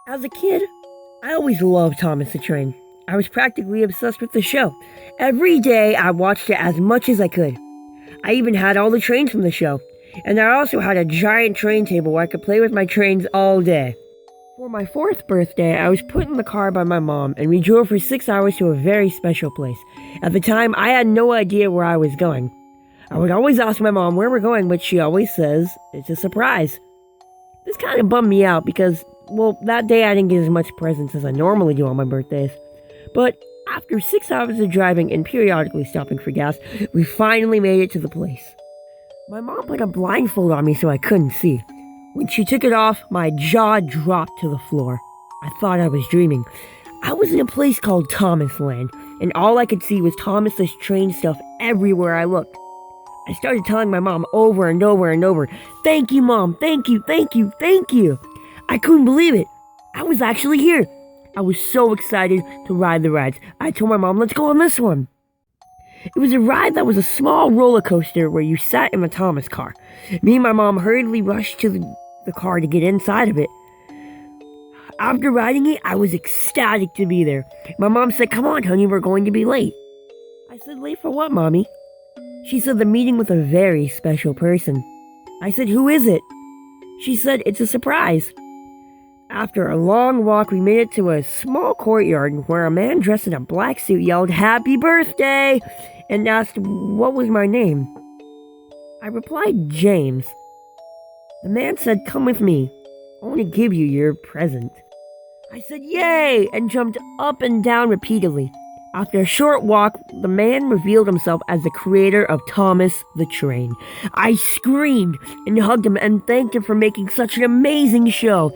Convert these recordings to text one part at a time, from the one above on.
As a kid, I always loved Thomas the Train. I was practically obsessed with the show. Every day I watched it as much as I could. I even had all the trains from the show. And I also had a giant train table where I could play with my trains all day. For my 4th birthday, I was put in the car by my mom and we drove for 6 hours to a very special place. At the time, I had no idea where I was going. I would always ask my mom where we're going, but she always says it's a surprise. This kind of bummed me out because, well, that day I didn't get as much presents as I normally do on my birthdays. But after 6 hours of driving and periodically stopping for gas, we finally made it to the place. My mom put a blindfold on me so I couldn't see. When she took it off, my jaw dropped to the floor. I thought I was dreaming. I was in a place called Thomas Land, and all I could see was Thomas's train stuff everywhere I looked. I started telling my mom over and over and over, "Thank you, Mom, thank you, thank you, thank you." I couldn't believe it. I was actually here. I was so excited to ride the rides. I told my mom, "Let's go on this one." It was a ride that was a small roller coaster where you sat in the Thomas car. Me and my mom hurriedly rushed to the car to get inside of it. After riding it, I was ecstatic to be there. My mom said, "Come on, honey, we're going to be late." I said, "Late for what, Mommy?" She said, "The meeting with a very special person." I said, "Who is it?" She said, "It's a surprise." After a long walk, we made it to a small courtyard where a man dressed in a black suit yelled, "Happy birthday!" and asked what was my name. I replied, "James." The man said, "Come with me. I want to give you your present." I said, "Yay!" and jumped up and down repeatedly. After a short walk, the man revealed himself as the creator of Thomas the Train. I screamed and hugged him and thanked him for making such an amazing show.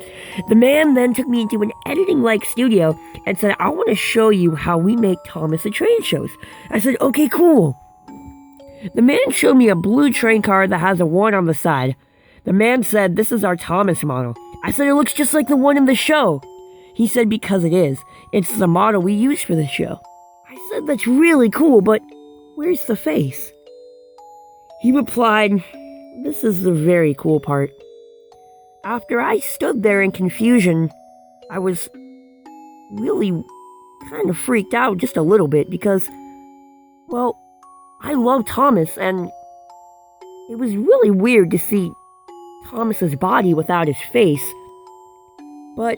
The man then took me into an editing-like studio and said, "I want to show you how we make Thomas the Train shows." I said, "Okay, cool." The man showed me a blue train car that has a 1 on the side. The man said, "This is our Thomas model." I said, "It looks just like the one in the show." He said, "Because it is. It's the model we use for the show." I said, "That's really cool, but where's the face?" He replied, "This is the very cool part." After I stood there in confusion, I was really kind of freaked out just a little bit because, well, I love Thomas and it was really weird to see Thomas's body without his face. But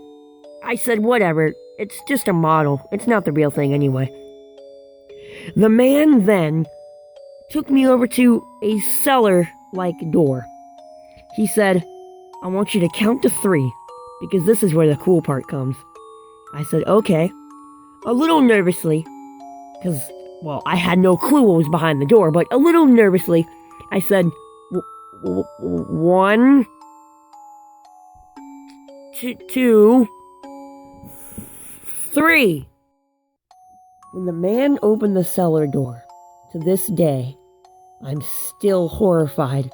I said, "Whatever, it's just a model. It's not the real thing anyway." The man then took me over to a cellar-like door. He said, "I want you to count to 3, because this is where the cool part comes." I said, "Okay." A little nervously, because, well, I had no clue what was behind the door, but a little nervously, I said, 1, 2, 3. When the man opened the cellar door, to this day, I'm still horrified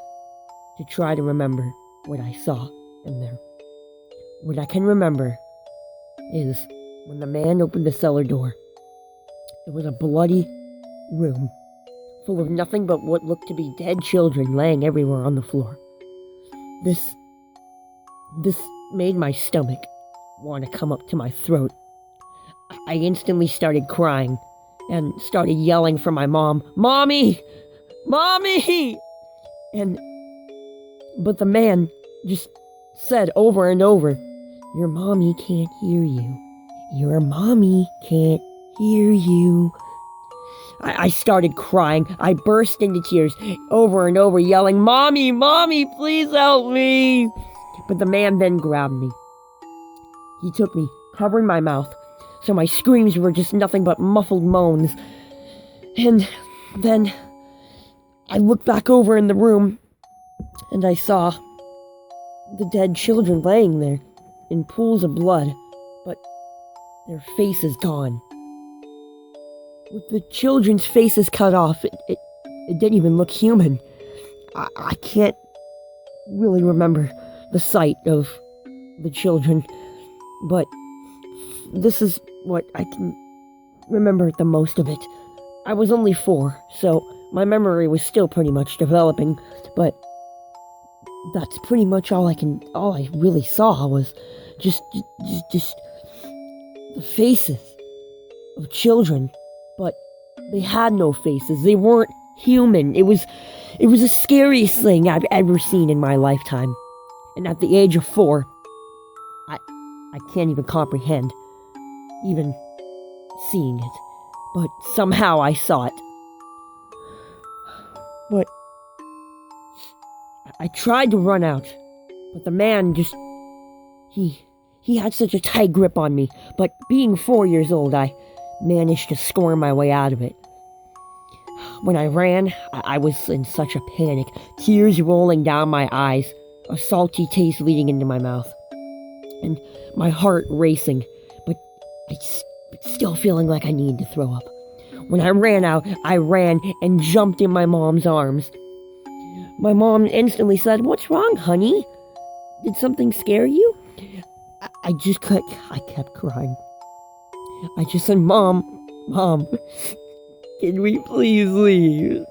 to try to remember what I saw in there. What I can remember is when the man opened the cellar door, it was a bloody room full of nothing but what looked to be dead children laying everywhere on the floor. This made my stomach want to come up to my throat. I instantly started crying and started yelling for my mom, "Mommy! Mommy!" But the man just said over and over, "Your mommy can't hear you. Your mommy can't hear you." I started crying. I burst into tears over and over, yelling, "Mommy! Mommy, please help me!" But the man then grabbed me. He took me, covering my mouth, so my screams were just nothing but muffled moans. And then I looked back over in the room, and I saw the dead children laying there in pools of blood, but their faces gone. With the children's faces cut off, it didn't even look human. I can't really remember the sight of the children, but this is what I can remember the most of it. I was only 4, so my memory was still pretty much developing, but that's pretty much all I really saw was just the faces of children, but they had no faces. They weren't human. It was the scariest thing I've ever seen in my lifetime. And at the age of 4, I can't even comprehend even seeing it. But somehow I saw it. But I tried to run out, but the man he had such a tight grip on me. But being 4 years old, I managed to squirm my way out of it. When I ran, I was in such a panic, tears rolling down my eyes, a salty taste leading into my mouth, and my heart racing, but still feeling like I needed to throw up. When I ran out, I ran and jumped in my mom's arms. My mom instantly said, "What's wrong, honey? Did something scare you?" I kept crying. I just said, Mom, can we please leave?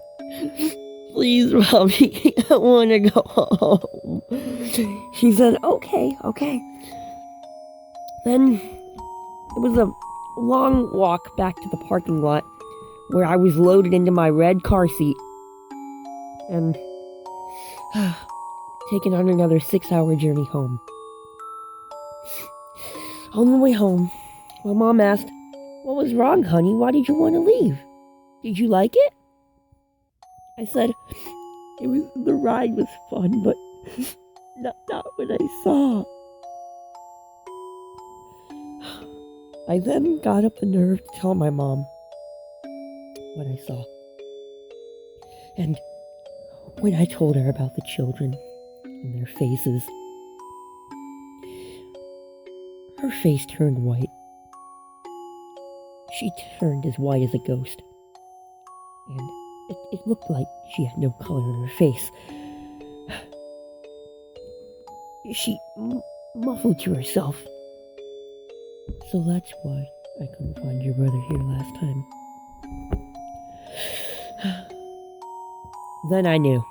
Please, Mommy, I want to go home. She said, okay. Then it was a long walk back to the parking lot where I was loaded into my red car seat and taken on another 6-hour journey home. On the way home, my mom asked, "What was wrong, honey? Why did you want to leave? Did you like it?" I said, the ride was fun, but not what I saw. I then got up the nerve to tell my mom what I saw. And when I told her about the children and their faces, her face turned white. She turned as white as a ghost. And it looked like she had no color in her face. She muffled to herself. "So that's why I couldn't find your brother here last time." Then I knew.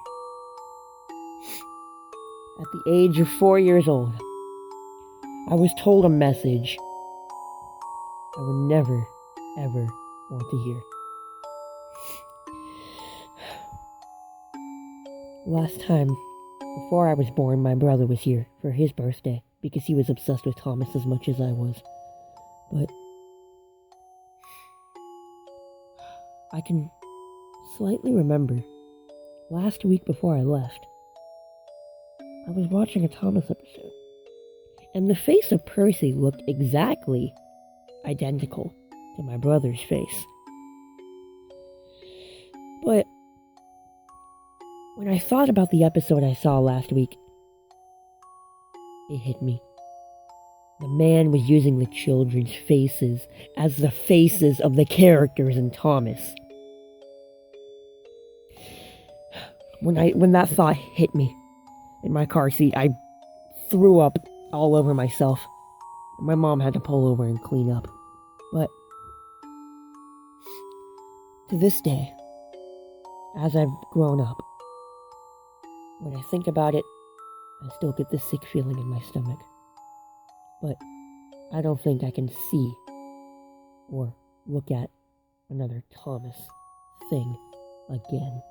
At the age of 4 years old, I was told a message I would never, ever want to hear. Last time, before I was born, my brother was here for his birthday because he was obsessed with Thomas as much as I was. But I can slightly remember last week before I left, I was watching a Thomas episode, and the face of Percy looked exactly identical to my brother's face. But when I thought about the episode I saw last week, it hit me. The man was using the children's faces as the faces of the characters in Thomas. When that thought hit me in my car seat, I threw up all over myself. My mom had to pull over and clean up. But to this day, as I've grown up, when I think about it, I still get this sick feeling in my stomach. But I don't think I can see or look at another Thomas thing again.